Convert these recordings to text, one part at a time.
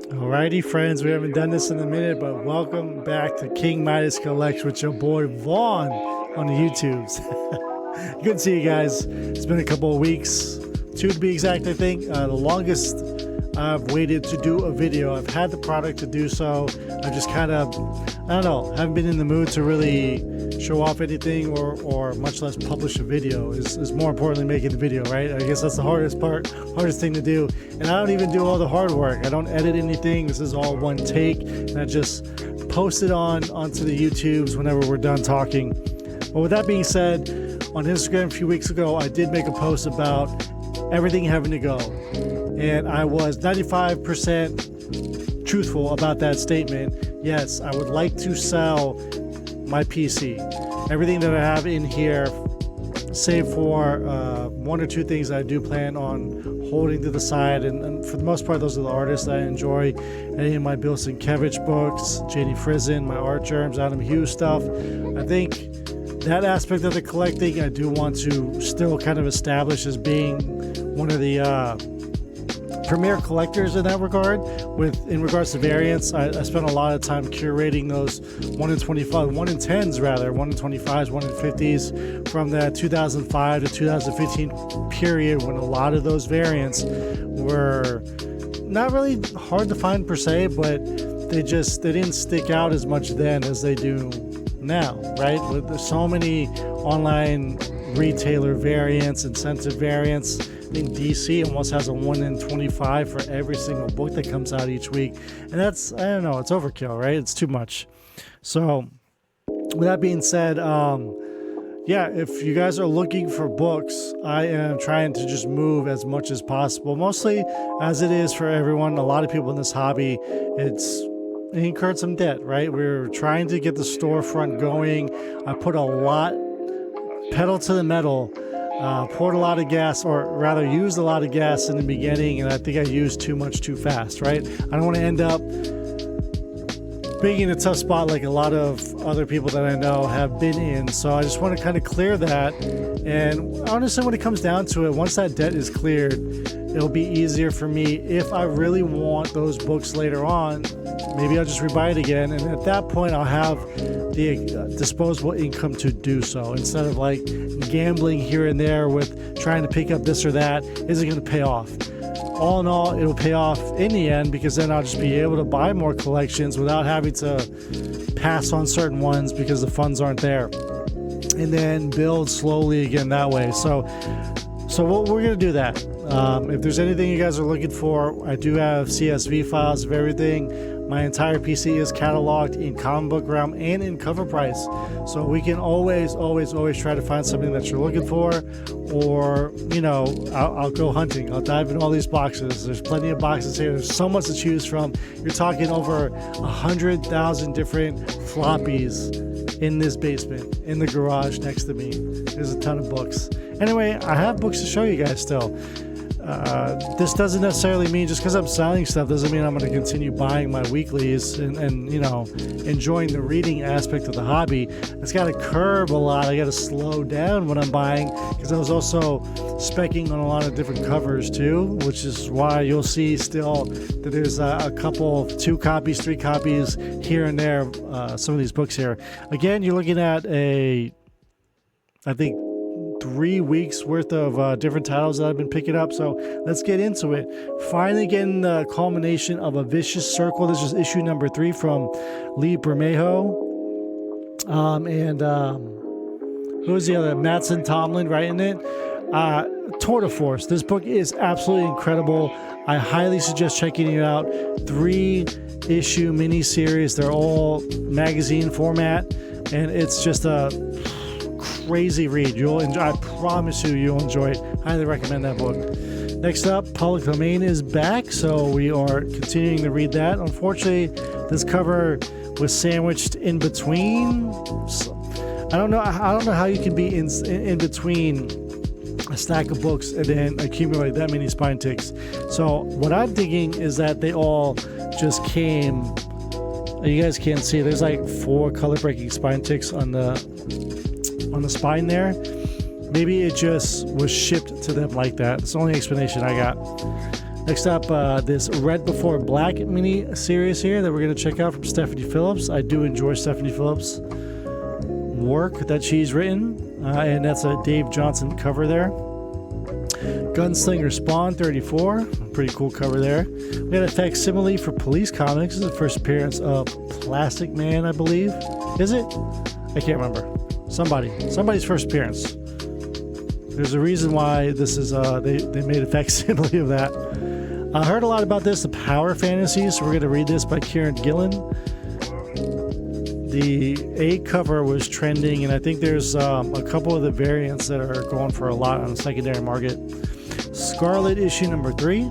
Alrighty, friends, we haven't done this in a minute, but welcome back to King Midas Collects with your boy Vaughn on the YouTubes. Good to see you guys. It's been a couple of weeks, 2 to be exact, I think. The longest I've waited to do a video. I've had the product to do so. I just kind of, I don't know, haven't been in the mood to really show off anything or much less publish a video. Is more importantly making the video, right? I guess that's the hardest thing to do. And I don't even do all the hard work. I don't edit anything. This is all one take. And I just post it onto the YouTubes whenever we're done talking. But with that being said, on Instagram a few weeks ago, I did make a post about everything having to go. And I was 95% truthful about that statement. Yes, I would like to sell my PC. Everything that I have in here, save for 1 or 2 things that I do plan on holding to the side. And for the most part, those are the artists that I enjoy. Any of my Bill Sienkiewicz books, J.D. Frizen, my Art Germs, Adam Hughes stuff. I think that aspect of the collecting, I do want to still kind of establish as being one of the premier collectors in that regard. In regards to variants, I spent a lot of time curating those 1 in 25, 1 in 10s rather, 1 in 25s, 1 in 50s from that 2005 to 2015 period, when a lot of those variants were not really hard to find per se, but they didn't stick out as much then as they do now, right? With so many online retailer variants, incentive variants. I think DC almost has a 1 in 25 for every single book that comes out each week. And that's, I don't know, it's overkill, right? It's too much. So with that being said, yeah, if you guys are looking for books, I am trying to just move as much as possible, mostly as it is for everyone. A lot of people in this hobby, it incurred some debt, right? We're trying to get the storefront going. I put a lot, pedal to the metal, poured a lot of gas, or rather used a lot of gas in the beginning, and I think I used too much too fast, right? I don't want to end up being in a tough spot like a lot of other people that I know have been in. So I just want to kind of clear that. And honestly, when it comes down to it, once that debt is cleared, it'll be easier for me. If I really want those books later on, maybe I'll just rebuy it again. And at that point, I'll have the disposable income to do so, instead of like gambling here and there with trying to pick up this or that. Is it going to pay off? All in all, it'll pay off in the end, because then I'll just be able to buy more collections without having to pass on certain ones because the funds aren't there, and then build slowly again that way. So we're going to do that. If there's anything you guys are looking for, I do have CSV files of everything. My entire PC is cataloged in comic book realm and in cover price. So we can always try to find something that you're looking for, or, you know, I'll go hunting. I'll dive in all these boxes. There's plenty of boxes here. There's so much to choose from. You're talking over 100,000 different floppies in this basement, in the garage next to me. There's a ton of books. Anyway, I have books to show you guys still. This doesn't necessarily mean, just because I'm selling stuff doesn't mean I'm going to continue buying my weeklies and you know, enjoying the reading aspect of the hobby. It's got to curb a lot. I got to slow down when I'm buying, because I was also specking on a lot of different covers too, which is why you'll see still that there's a couple, 2 copies, 3 copies here and there, some of these books here. Again, you're looking at I think 3 weeks worth of different titles that I've been picking up. So let's get into it. Finally getting the culmination of A Vicious Circle. This is issue number 3 from Lee Bermejo. Who's the other? Mattson Tomlin writing it. Tour de Force. This book is absolutely incredible. I highly suggest checking it out. 3-issue miniseries. They're all magazine format, and it's just a crazy read. You'll enjoy. I promise you'll enjoy it. Highly recommend that book. Next up, Public Domain is back, so we are continuing to read that. Unfortunately, this cover was sandwiched in between. So, I don't know how you can be in between a stack of books and then accumulate that many spine ticks. So what I'm thinking is that they all just came. You guys can't see. There's like 4 color breaking spine ticks on the spine there. Maybe it just was shipped to them like that. It's the only explanation I got. Next up, this Red Before Black mini series here that we're going to check out from Stephanie Phillips. I do enjoy Stephanie Phillips' work that she's written, and that's a Dave Johnson cover there. Gunslinger Spawn 34, pretty cool cover there. We had a facsimile for Police Comics. This is the first appearance of Plastic Man, I believe. Is it? I can't remember. Somebody's first appearance. There's a reason why this is they made a facsimile of that. I heard a lot about this, the Power Fantasy, so we're going to read this by Kieran Gillen. The A cover was trending, and I think there's a couple of the variants that are going for a lot on the secondary market. Scarlet issue number 3.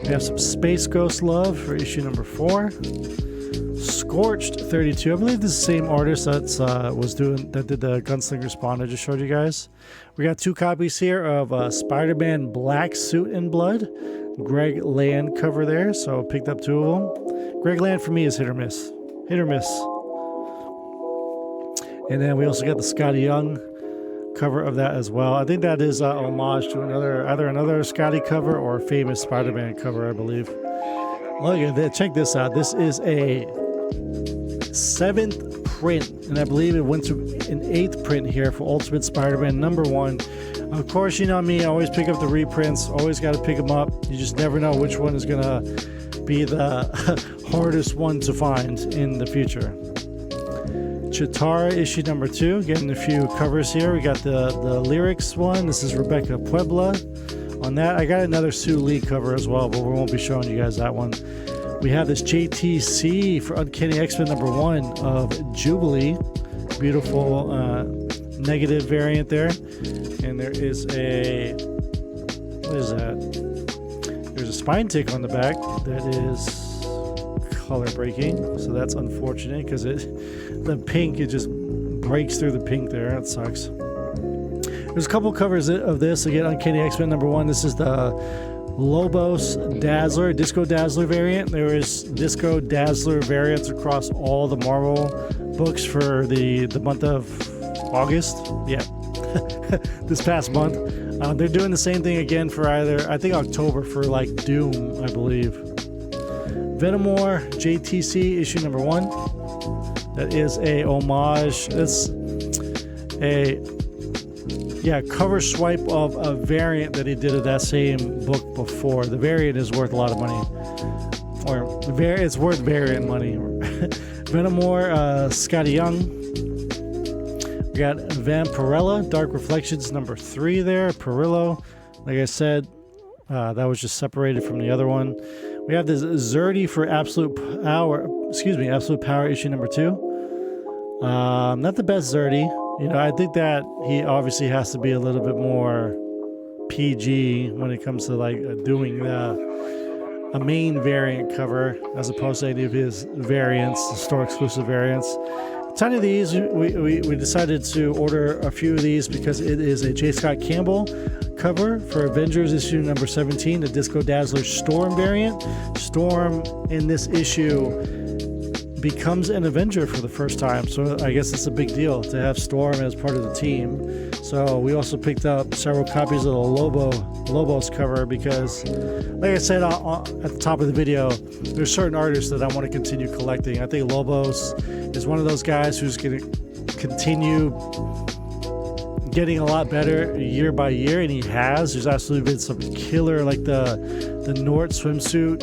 We have some Space Ghost love for issue number 4. Scorched 32. I believe this is the same artist that did the Gunslinger Spawn I just showed you guys. We got 2 copies here of Spider-Man Black Suit and Blood. Greg Land cover there, so picked up 2 of them. Greg Land for me is hit or miss. Hit or miss. And then we also got the Scotty Young cover of that as well. I think that is homage to either another Scotty cover or a famous Spider-Man cover, I believe. Look at that. Check this out. This is a 7th print, and I believe it went to an 8th print here for Ultimate Spider-Man #1. Of course, you know me, I always pick up the reprints, always got to pick them up. You just never know which one is going to be the hardest one to find in the future. Chitara issue number 2, getting a few covers here. We got the lyrics one. This is Rebecca Puebla. On that, I got another Sue Lee cover as well, but we won't be showing you guys that one. We have this JTC for Uncanny X-Men #1 of Jubilee. Beautiful negative variant there. And there is a... what is that? There's a spine tick on the back that is color breaking, so that's unfortunate because the pink, it just breaks through the pink there. That sucks. There's a couple covers of this. Again, Uncanny X-Men #1. This is the Lobos Dazzler, Disco Dazzler variant. There is Disco Dazzler variants across all the Marvel books for the month of August. Yeah, this past month. They're doing the same thing again for I think October for like Doom, I believe. Venomore JTC issue #1. That is a homage. It's a cover swipe of a variant that he did of that same book before. The variant is worth a lot of money, or it's worth variant money. Venomore, Scotty Young. We got Vampirella, Dark Reflections #3 there. Perillo, like I said, that was just separated from the other one. We have this Zerdy for Absolute Power issue #2. Not the best Zerdy. You know, I think that he obviously has to be a little bit more PG when it comes to like doing a main variant cover as opposed to any of his variants, the store exclusive variants. A ton of these, we decided to order a few of these because it is a J. Scott Campbell cover for Avengers issue #17, the Disco Dazzler Storm variant. Storm in this issue becomes an Avenger for the first time, so I guess it's a big deal to have Storm as part of the team. So we also picked up several copies of the Lobos cover because, like I said at the top of the video, there's certain artists that I want to continue collecting. I think Lobos is one of those guys who's going to continue getting a lot better year by year, and he has. There's absolutely been some killer, like the Nort swimsuit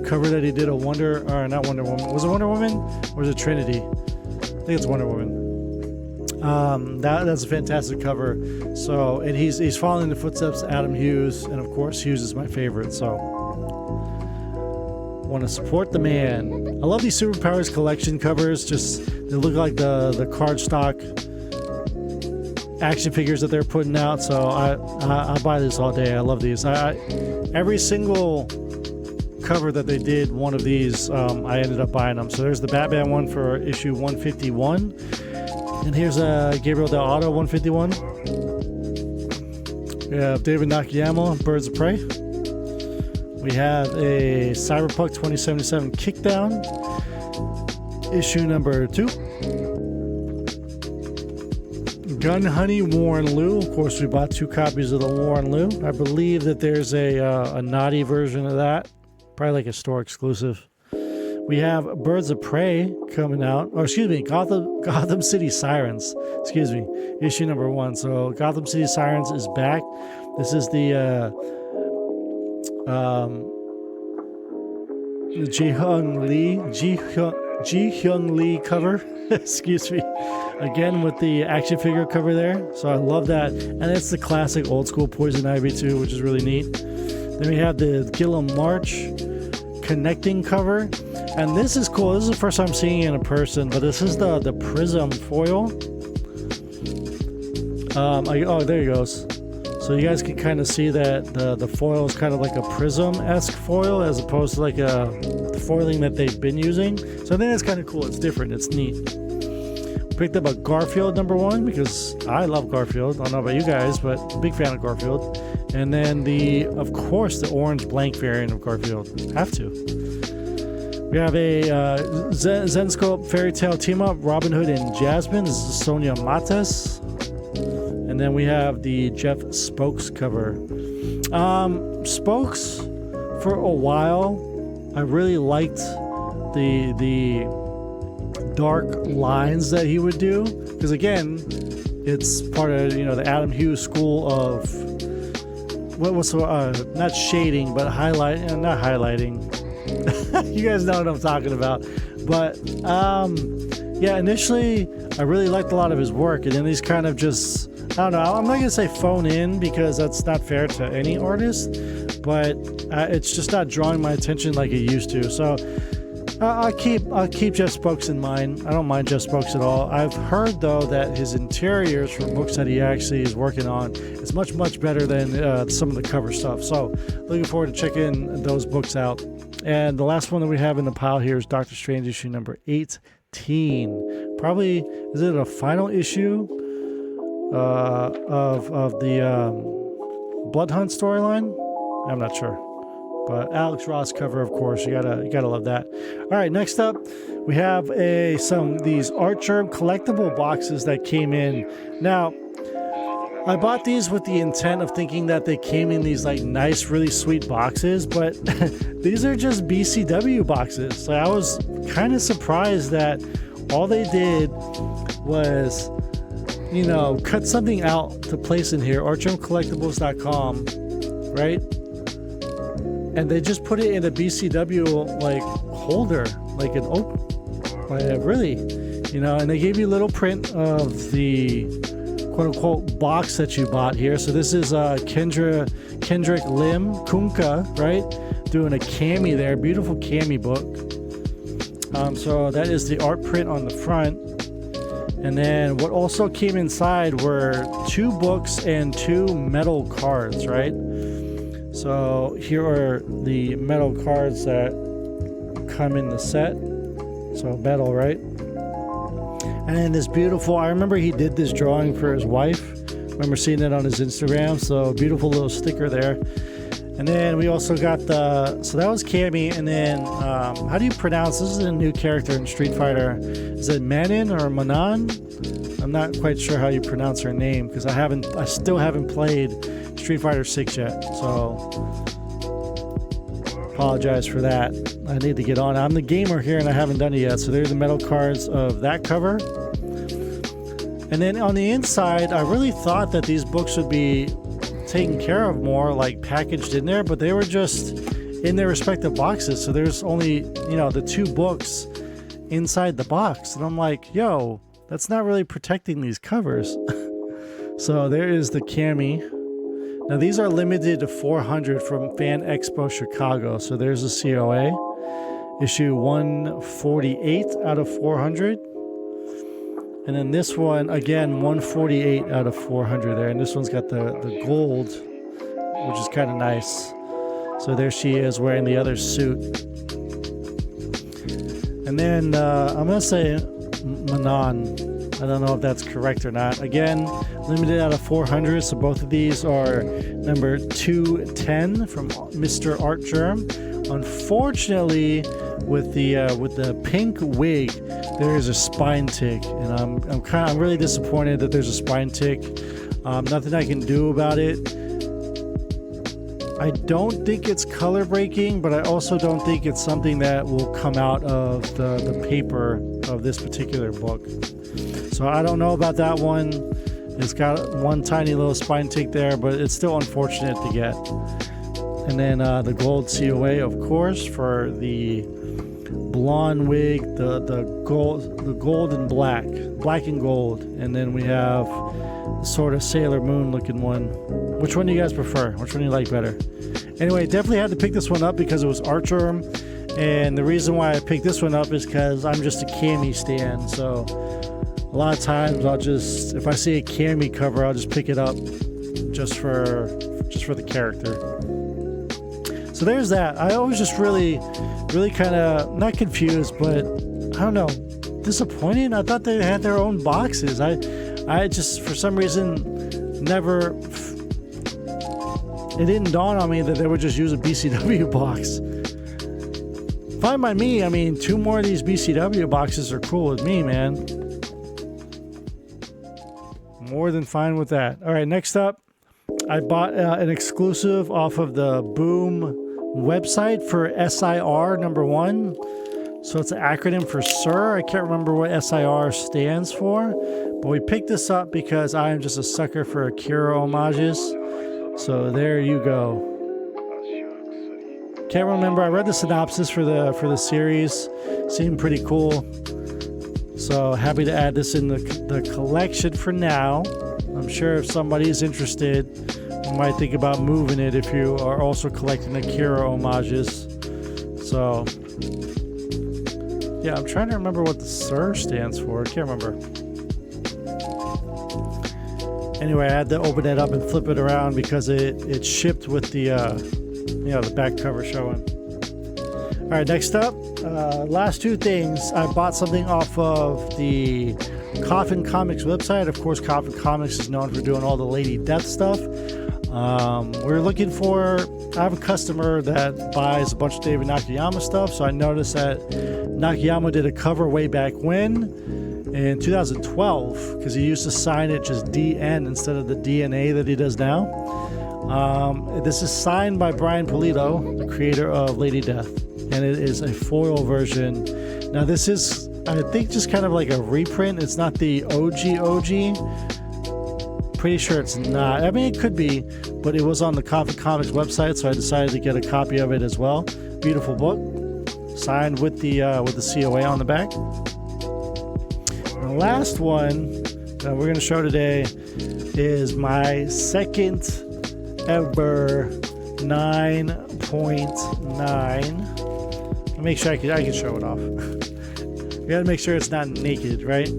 cover that he did a not Wonder Woman. Was it Wonder Woman or was it Trinity? I think it's Wonder Woman. That's a fantastic cover. So, and he's following the footsteps of Adam Hughes, and of course Hughes is my favorite. So, want to support the man. I love these Superpowers collection covers. Just they look like the cardstock action figures that they're putting out. So I buy this all day. I love these. Every single cover that they did, one of these, I ended up buying them. So there's the Batman one for issue 151, and here's a Gabriel Del Auto 151. We have David Nakayama, Birds of Prey. We have a Cyberpunk 2077 Kickdown, issue #2. Gun Honey Warren Lu. Of course, we bought 2 copies of the Warren Lu. I believe that there's a naughty version of that. Probably like a store exclusive. We have Birds of Prey coming out. Or excuse me, Gotham City Sirens. Excuse me, issue number 1. So Gotham City Sirens is back. This is the Ji Hyung Lee cover. Excuse me. Again with the action figure cover there. So I love that. And it's the classic old school Poison Ivy too, which is really neat. Then we have the Gilliam March connecting cover. And this is cool. This is the first time seeing it in person, but this is the Prism foil. Oh, there he goes. So you guys can kind of see that the foil is kind of like a Prism-esque foil as opposed to like a foiling that they've been using. So I think that's kind of cool. It's different. It's neat. Picked up a Garfield number 1 because I love Garfield. I don't know about you guys, but big fan of Garfield. And then of course, the orange blank variant of Garfield. Have to. We have a Zenscope Fairy Tale team up, Robin Hood and Jasmine. This is Sonia Mates. And then we have the Jeff Spokes cover. Spokes, for a while, I really liked the dark lines that he would do. Because again, it's part of the Adam Hughes school of not shading, but highlighting. Not highlighting. You guys know what I'm talking about. But yeah, initially I really liked a lot of his work, and then he's kind of just, I don't know, I'm not gonna say phone in because that's not fair to any artist, but it's just not drawing my attention like it used to. So I'll keep Jeff Spokes in mind. I don't mind Jeff Spokes at all. I've heard though that his interiors for books that he actually is working on is much better than some of the cover stuff. So looking forward to checking those books out. And the last one that we have in the pile here is Doctor Strange issue number 18. Probably, is it a final issue of the Blood Hunt storyline? I'm not sure. But Alex Ross cover, of course, you gotta love that. All right, next up we have these Artgerm collectible boxes that came in. Now, I bought these with the intent of thinking that they came in these like nice, really sweet boxes, but these are just BCW boxes. So I was kind of surprised that all they did was, cut something out to place in here, artgermcollectibles.com, right? And they just put it in a BCW like holder, like an open, really, and they gave you a little print of the quote-unquote box that you bought here. So this is Kendrick Lim Kunka, right, doing a cami there, beautiful cami book. So that is the art print on the front. And then what also came inside were 2 books and 2 metal cards, right? So here are the metal cards that come in the set. So metal, right? And then this beautiful, I remember he did this drawing for his wife. I remember seeing it on his Instagram. So beautiful little sticker there. And then we also got so that was Cammy. And then, how do you pronounce, this is a new character in Street Fighter. Is it Manon or Manon? I'm not quite sure how you pronounce her name because I still haven't played Street Fighter 6 yet. So apologize for that. I need to get on. I'm the gamer here and I haven't done it yet. So there's the metal cards of that cover. And then on the inside, I really thought that these books would be taken care of more, like packaged in there, but they were just in their respective boxes. So there's only, the 2 books inside the box. And I'm like, yo, that's not really protecting these covers. So there is the cami. Now these are limited to 400 from Fan Expo Chicago. So there's a COA. Issue 148 out of 400. And then this one, again, 148 out of 400 there. And this one's got the gold, which is kind of nice. So there she is wearing the other suit. And then I'm going to say Manon. I don't know if that's correct or not. Again, limited out of 400. So both of these are number 210 from Mr. Artgerm. Unfortunately, with the pink wig, there is a spine tick, and I'm really disappointed that there's a spine tick. Nothing I can do about it. I don't think it's color breaking, but I also don't think it's something that will come out of the paper of this particular book. So I don't know about that one. It's got one tiny little spine tick there, but it's still unfortunate to get. And then the gold COA, of course, for the blonde wig, the gold and black and gold. And then we have sort of Sailor Moon looking one. Which one do you guys prefer? Which one do you like better? Anyway, definitely had to pick this one up because it was Archer. And the reason why I picked this one up is because I'm just a Cammy stan. So a lot of times I'll just, if I see a Cammy cover, I'll just pick it up just for the character. So there's that. I was just really kind of not confused, but I don't know, disappointed. I thought they had their own boxes. I just, for some reason, never, it didn't dawn on me that they would just use a BCW box. Fine by me. I mean, 2 more of these BCW boxes are cool with me, man. More than fine with that. All right, next up, I bought an exclusive off of the Boom website for SIR #1. So it's an acronym for Sir. I can't remember what SIR stands for, but we picked this up because I am just a sucker for Akira homages. So there you go. Can't remember. I read the synopsis for the series. Seemed pretty cool. So happy to add this in the collection for now. I'm sure if somebody's interested, you might think about moving it if you are also collecting Akira homages. So yeah, I'm trying to remember what the Sir stands for. I can't remember. Anyway, I had to open it up and flip it around because it shipped with the the back cover showing. All right, next up, last 2 things. I bought something off of the Coffin Comics website. Of course, Coffin Comics is known for doing all the Lady Death stuff. We're looking for, I have a customer that buys a bunch of David Nakayama stuff, so I noticed that Nakayama did a cover way back when, in 2012, because he used to sign it just DN instead of the DNA that he does now. This is signed by Brian Pulido, the creator of Lady Death, and it is a foil version. Now this is, I think, just kind of like a reprint. It's not the OG. Pretty sure it's not. I mean, it could be, but it was on the Coffin Comics website, so I decided to get a copy of it as well. Beautiful book, signed with the COA on the back. And the last one that we're going to show today is my second ever 9.9. Make sure I can show it off. We gotta make sure it's not naked, right?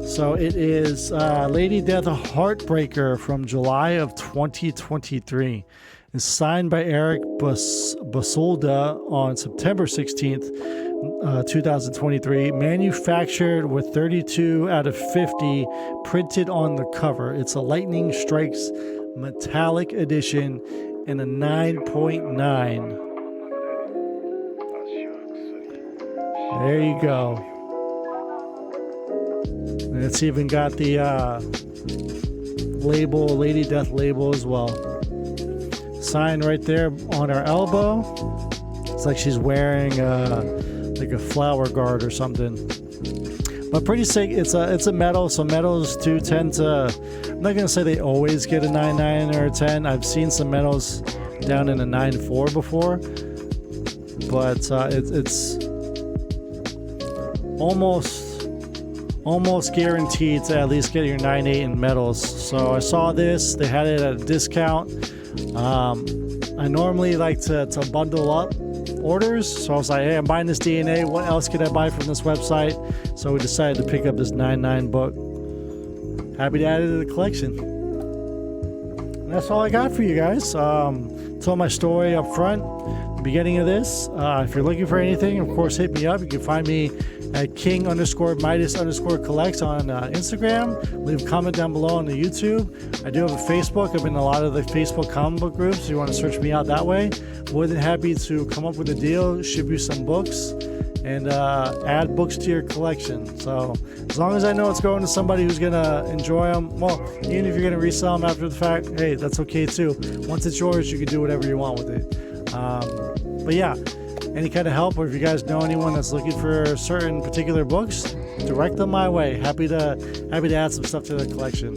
So it is Lady Death Heartbreaker from July of 2023. It's signed by Eric Basolda on September 16th, 2023. Manufactured with 32 out of 50 printed on the cover. It's a Lightning Strikes metallic edition and a 9.9. There you go. And it's even got the label, Lady Death label as well. Signed right there on her elbow. It's like she's wearing like a flower guard or something. But pretty sick. It's a metal, so metals do tend to, I'm not gonna say they always get a 9.9 or a 10. I've seen some metals down in a 9.4 before, but it's almost guaranteed to at least get your 9.8 in metals. So I saw this, they had it at a discount. I normally like to bundle up orders, so I was like, hey, I'm buying this DNA, what else could I buy from this website? So we decided to pick up this 9.9 book. Happy to add it to the collection. And that's all I got for you guys. Told my story up front. beginning of this. If you're looking for anything, of course, hit me up. You can find me at king_midas_collects on Instagram. Leave a comment down below on the YouTube. I do have a Facebook. I'm in a lot of the Facebook comic book groups. So you want to search me out that way. More than happy to come up with a deal, ship you some books, and add books to your collection. So as long as I know it's going to somebody who's going to enjoy them, well, even if you're going to resell them after the fact, hey, that's okay too. Once it's yours, you can do whatever you want with it. But yeah, any kind of help, or if you guys know anyone that's looking for certain particular books, direct them my way. Happy to add some stuff to the collection.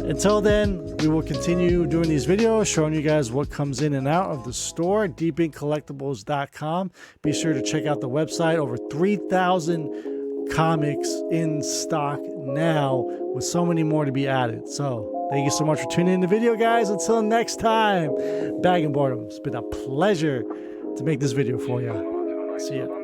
Until then, we will continue doing these videos, showing you guys what comes in and out of the store, deepinkcollectibles.com. Be sure to check out the website. Over 3,000 comics in stock now, with so many more to be added. So thank you so much for tuning in the video, guys. Until next time, Bag and Boredom. It's been a pleasure to make this video for you. See ya.